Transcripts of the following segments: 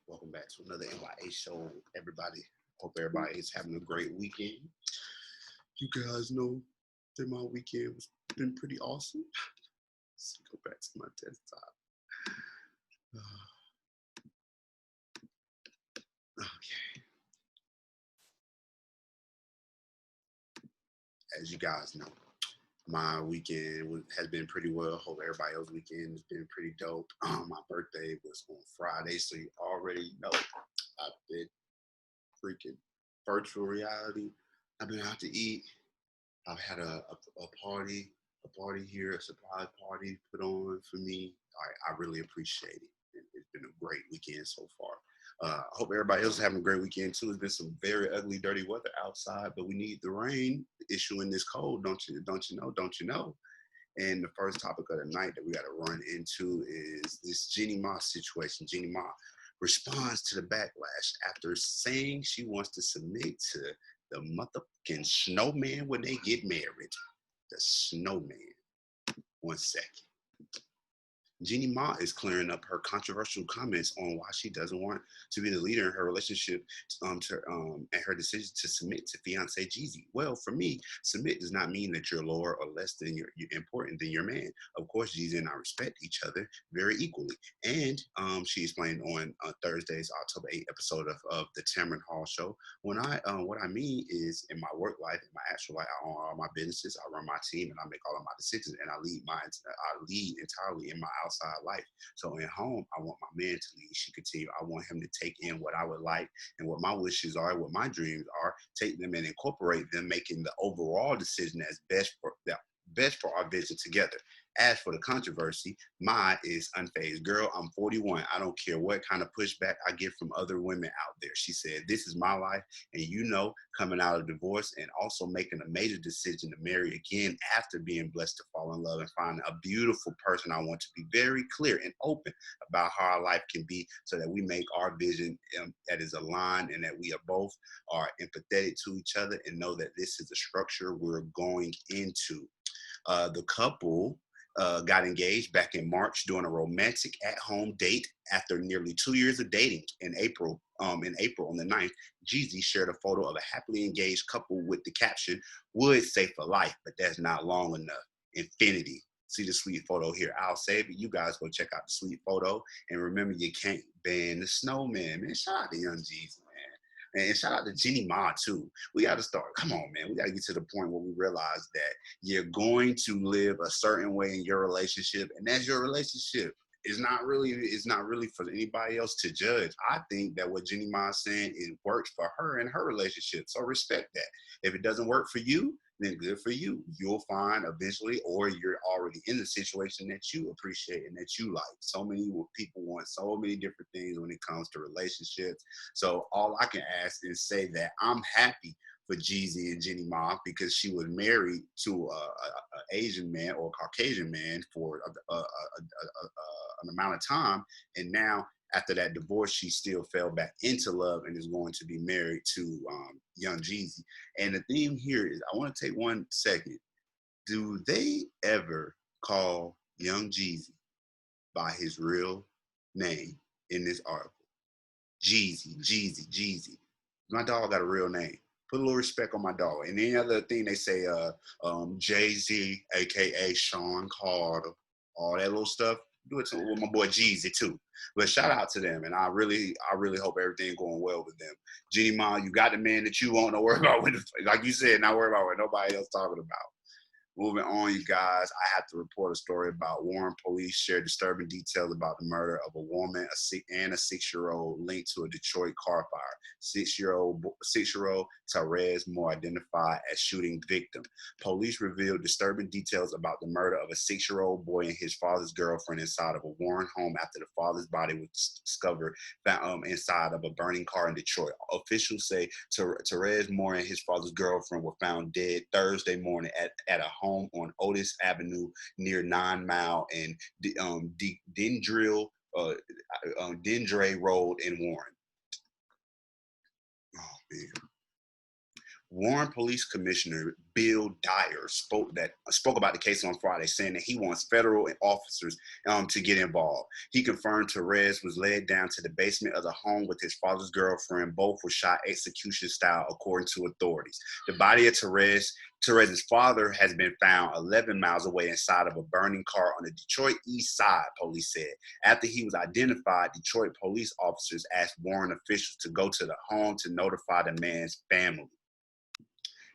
Welcome back to another N.y.a show, everybody. Hope everybody is having a great weekend. You guys know that my weekend was been pretty awesome. Let's go back to my desktop. Okay, as you guys know, my weekend has been pretty well. Hope everybody else's weekend has been pretty dope. My birthday was on Friday, so you already know I've been freaking virtual reality. I've been out to eat. I've had a party, here, a surprise party put on for me. I really appreciate it. It's been a great weekend so far. I hope everybody else is having a great weekend too. It's been some very ugly, dirty weather outside, but we need the rain. The issue in this cold, don't you? Don't you know? Don't you know? And the first topic of the night that we got to run into is this JeannieMai situation. JeannieMai responds to the backlash after saying she wants to submit to the motherfucking snowman when they get married. The snowman. 1 second. JeannieMai is clearing up her controversial comments on why she doesn't want to be the leader in her relationship, and her decision to submit to fiance Jeezy. Well, for me, submit does not mean that you're lower or less than you're important than your man. Of course, Jeezy and I respect each other very equally. And she explained on Thursday's October 8th episode of the Tamron Hall show. What I mean is in my work life, in my actual life, I own all my businesses, I run my team, and I make all of my decisions, and I lead entirely in my outside life. So in home, I want my man to lead. She continue. I want him to take in what I would like and what my wishes are, what my dreams are, take them and incorporate them, making the overall decision as best for our vision together. As for the controversy, my is unfazed. Girl, I'm 41. I don't care what kind of pushback I get from other women out there. She said, this is my life. And you know, coming out of divorce and also making a major decision to marry again after being blessed to fall in love and find a beautiful person, I want to be very clear and open about how our life can be so that we make our vision that is aligned and that we are both are empathetic to each other and know that this is the structure we're going into. The couple got engaged back in March during a romantic at-home date after nearly 2 years of dating. In April on the 9th, Jeezy shared a photo of a happily engaged couple with the caption, "Would say for life, but that's not long enough. Infinity." See the sweet photo here. I'll save it. You guys go check out the sweet photo. And remember, you can't ban the snowman. Man, shout out to Young Jeezy, man. And shout out to JeannieMai too. We got to start. Come on, man. We got to get to the point where we realize that you're going to live a certain way in your relationship, and that's your relationship. It's not really for anybody else to judge. I think that what JeannieMai is saying, it works for her and her relationship. So respect that. If it doesn't work for you, then good for you. You'll find eventually, or you're already in the situation that you appreciate and that you like. So many people want so many different things when it comes to relationships. So all I can ask is say that I'm happy for Jeezy and JeannieMai because she was married to a Asian man or a Caucasian man for an amount of time, and now after that divorce, she still fell back into love and is going to be married to Young Jeezy. And the theme here is, I want to take 1 second. Do they ever call Young Jeezy by his real name in this article? Jeezy, Jeezy, Jeezy. My dog got a real name. Put a little respect on my dog. And any other thing they say, Jay Z, aka Sean Carter, all that little stuff. Do it with my boy Jeezy too. But shout out to them, and I really hope everything going well with them. JeannieMai, you got the man that you want. Don't worry about what, like you said, not worry about what nobody else talking about. Moving on, you guys, I have to report a story about Warren police share disturbing details about the murder of a woman, and a 6-year-old linked to a Detroit car fire. Six-year-old Therese Moore identified as shooting victim. Police revealed disturbing details about the murder of a 6-year-old boy and his father's girlfriend inside of a Warren home after the father's body was discovered found inside of a burning car in Detroit. Officials say Therese Moore and his father's girlfriend were found dead Thursday morning at a home on Otis Avenue near 9 Mile and Dendre Road in Warren. Oh man. Warren Police Commissioner Bill Dyer spoke about the case on Friday, saying that he wants federal officers to get involved. He confirmed Therese was led down to the basement of the home with his father's girlfriend. Both were shot execution style, according to authorities. The body of Therese's father has been found 11 miles away inside of a burning car on the Detroit east side, police said. After he was identified, Detroit police officers asked Warren officials to go to the home to notify the man's family.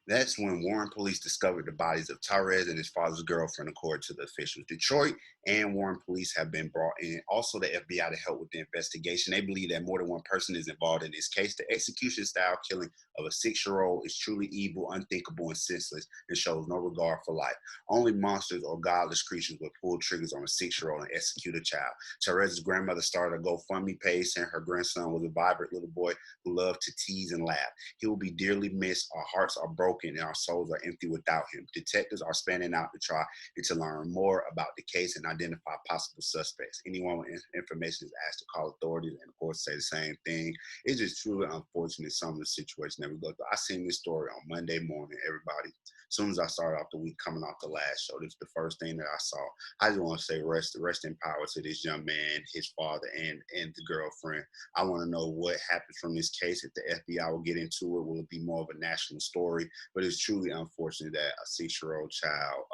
That's when Warren police discovered the bodies of Tyrese and his father's girlfriend, according to the officials. Detroit and Warren police have been brought in. Also, the FBI to help with the investigation. They believe that more than one person is involved in this case. The execution-style killing of a 6-year-old is truly evil, unthinkable, and senseless, and shows no regard for life. Only monsters or godless creatures would pull triggers on a 6-year-old and execute a child. Therese's grandmother started a GoFundMe page, saying her grandson was a vibrant little boy who loved to tease and laugh. He will be dearly missed. Our hearts are broken and our souls are empty without him. Detectives are spanning out to try and to learn more about the case and identify possible suspects. Anyone with information is asked to call authorities and, of course, say the same thing. It's just truly unfortunate, some of the situations that we go through. I seen this story on Monday morning, everybody. As soon as I started off the week coming off the last show, this is the first thing that I saw. I just want to say rest in power to this young man, his father, and the girlfriend. I want to know what happens from this case. If the FBI will get into it, will it be more of a national story? But it's truly unfortunate that a 6-year-old child,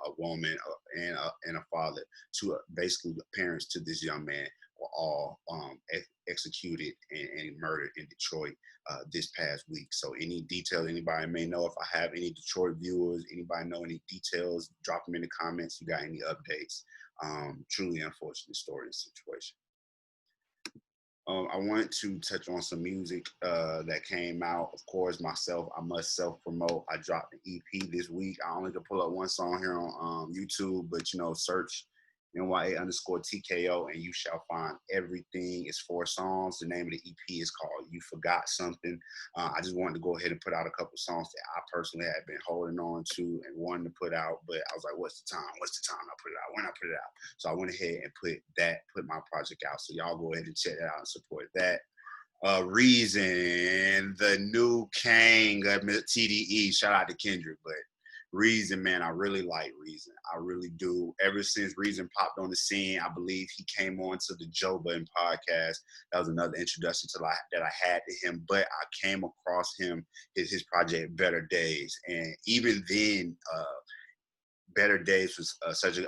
a woman, and a father, basically parents to this young man, were all executed and murdered in Detroit this past week. So any details anybody may know, if I have any Detroit viewers, anybody know any details, drop them in the comments. You got any updates? Truly unfortunate story and situation. I want to touch on some music that came out. Of course, myself, I must self-promote. I dropped an EP this week. I only could pull up one song here on YouTube, but, search N.y.a_TKO and you shall find everything. It's 4 songs. The name of the EP is called You Forgot Something. I just wanted to go ahead and put out a couple songs that I personally had been holding on to and wanting to put out, but I was like, what's the time? I put it out. When I put it out. So I went ahead and put my project out. So y'all go ahead and check that out and support that. Reason, the new king of TDE. Shout out to Kendrick, but Reason, man, I really like Reason. I really do. Ever since Reason popped on the scene, I believe he came on to the Joe Budden podcast. That was another introduction that I had to him. But I came across his project Better Days, and even then, Better Days was such a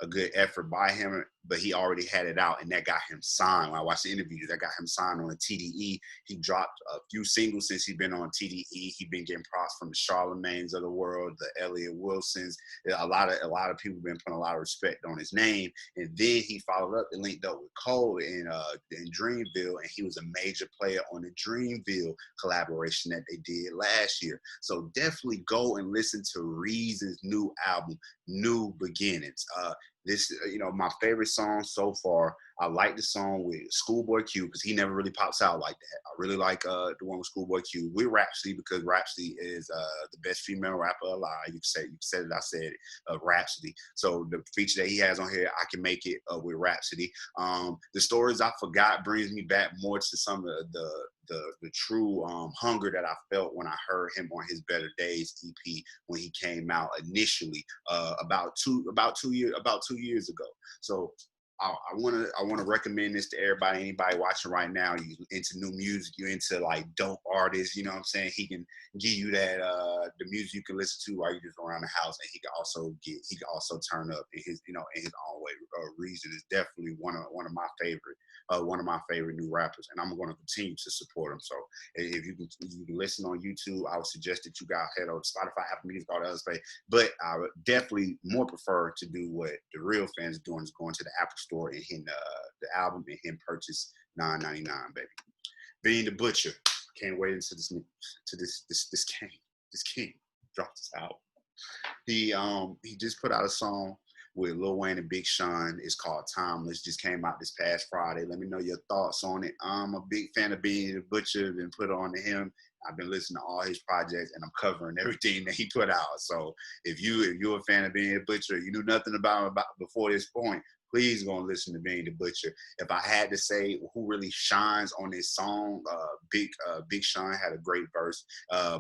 good effort by him, but he already had it out, and that got him signed. When I watched the interviews, that got him signed on a TDE. He dropped a few singles since he's been on TDE. He's been getting props from the Charlemagnes of the world, the Elliott Wilsons. A lot of people been putting a lot of respect on his name. And then he followed up and linked up with Cole in Dreamville, and he was a major player on the Dreamville collaboration that they did last year. So definitely go and listen to Reason's new album, New Beginnings. This, my favorite song so far. I like the song with Schoolboy Q because he never really pops out like that. I really like the one with Schoolboy Q with Rhapsody because Rhapsody is the best female rapper alive. You said it, I said it, Rhapsody. So the feature that he has on here, I Can Make It with Rhapsody. The Stories I Forgot brings me back more to some of the true hunger that I felt when I heard him on his Better Days EP when he came out initially about 2 years ago. So I want to recommend this to everybody, anybody watching right now. You into new music, you into like dope artists, you know what I'm saying? He can give you that the music you can listen to while you're just around the house, and he can also turn up in his in his own way. Reason is definitely one of my favorite new rappers, and I'm going to continue to support him. So if you can listen on YouTube, I would suggest that you guys head over to Spotify, Apple Music, all the other space. But I would definitely more prefer to do what the real fans are doing, is going to the Apple Store and hitting the album and him purchase $9.99, baby. Being the Butcher, can't wait until this king drops this album. He just put out a song with Lil Wayne and Big Sean. It's called Timeless. Just came out this past Friday. Let me know your thoughts on it. I'm a big fan of Being the Butcher. Been put on to him. I've been listening to all his projects, and I'm covering everything that he put out. So if you're a fan of Being the Butcher, you knew nothing about him before this point, please go and listen to Benny the Butcher. If I had to say who really shines on this song, Big Sean had a great verse.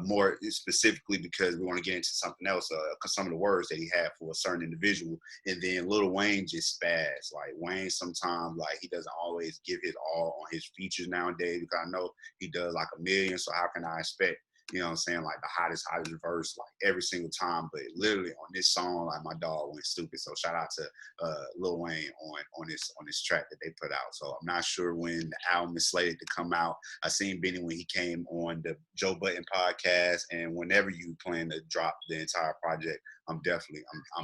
More specifically because we want to get into something else, some of the words that he had for a certain individual, and then Lil Wayne just spaz. Like Wayne, sometimes like he doesn't always give his all on his features nowadays, because I know he does like a million. So how can I expect, you know what I'm saying, like the hottest verse like every single time? But literally on this song, like my dog went stupid. So shout out to Lil Wayne on this track that they put out. So I'm not sure when the album is slated to come out. I seen Benny when he came on the Joe Budden podcast, and whenever you plan to drop the entire project, I'm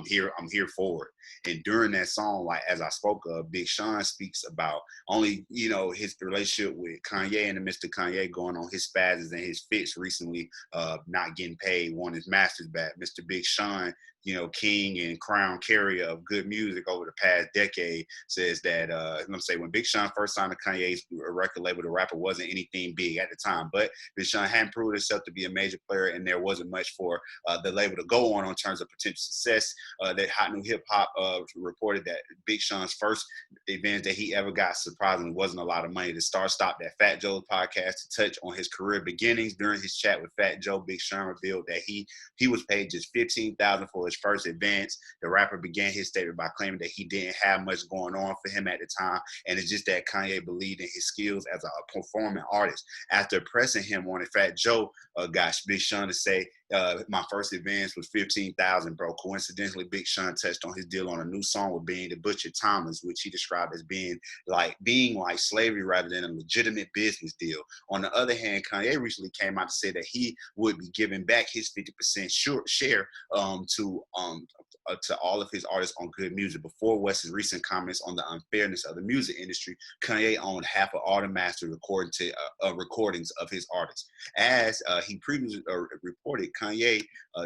here for it. And during that song, like as I spoke of, Big Sean speaks about only, you know, his relationship with Kanye and the Mr. Kanye going on his spazzes and his fits recently, not getting paid, wanting his masters back. Mr. Big Sean, you know, king and crown carrier of good music over the past decade, says that let me say, when Big Sean first signed to Kanye's record label, the rapper wasn't anything big at the time, but Big Sean hadn't proved himself to be a major player, and there wasn't much for the label to go on terms of potential success. That Hot New Hip Hop reported that Big Sean's first advance that he ever got, surprisingly, wasn't a lot of money. The star stopped at Fat Joe's podcast to touch on his career beginnings. During his chat with Fat Joe, Big Sean revealed that he was paid just $15,000 for his first advance. The rapper began his statement by claiming that he didn't have much going on for him at the time, and it's just that Kanye believed in his skills as a performing artist. After pressing him on it, Fat Joe got Big Sean to say, my first advance was $15,000, bro. Coincidentally, Big Sean touched on his deal on a new song with Benny the Butcher Thomas, which he described as being like slavery rather than a legitimate business deal. On the other hand, Kanye recently came out to say that he would be giving back his 50% share to all of his artists on Good Music. Before West's recent comments on the unfairness of the music industry, Kanye owned half of all the master recordings of his artists. As he previously reported, Kanye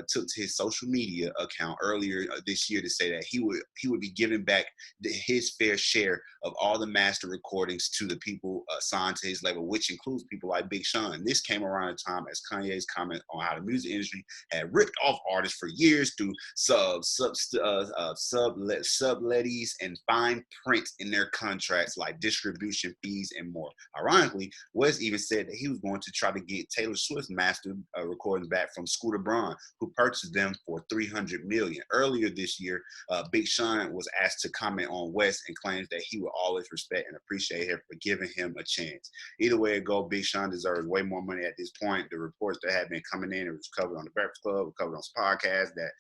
took to his social media account earlier this year to say that he would be giving back his fair share of all the master recordings to the people signed to his label, which includes people like Big Sean. This came around a time as Kanye's comment on how the music industry had ripped off artists for years through subletties and fine print in their contracts like distribution fees and more. Ironically, West even said that he was going to try to get Taylor Swift's master recordings back from Scooter Braun, who purchased them for $300 million. Earlier this year, Big Sean was asked to comment on West and claims that he will always respect and appreciate him for giving him a chance. Either way it go, Big Sean deserves way more money at this point. The reports that have been coming in, it was covered on the Breakfast Club, covered on some podcast, that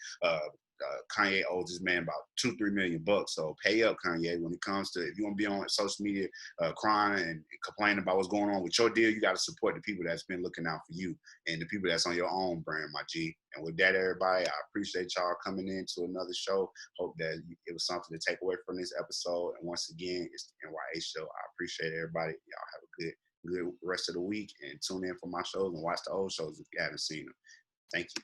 Kanye owes this man about $2-3 million. So pay up, Kanye. When it comes to, if you want to be on social media crying and complaining about what's going on with your deal, you got to support the people that's been looking out for you and the people that's on your own brand, my G. And with that, everybody, I appreciate y'all coming in to another show. Hope that it was something to take away from this episode. And once again, it's the N.y.a show. I appreciate everybody. Y'all have a good rest of the week, and tune in for my shows and watch the old shows if you haven't seen them. Thank you.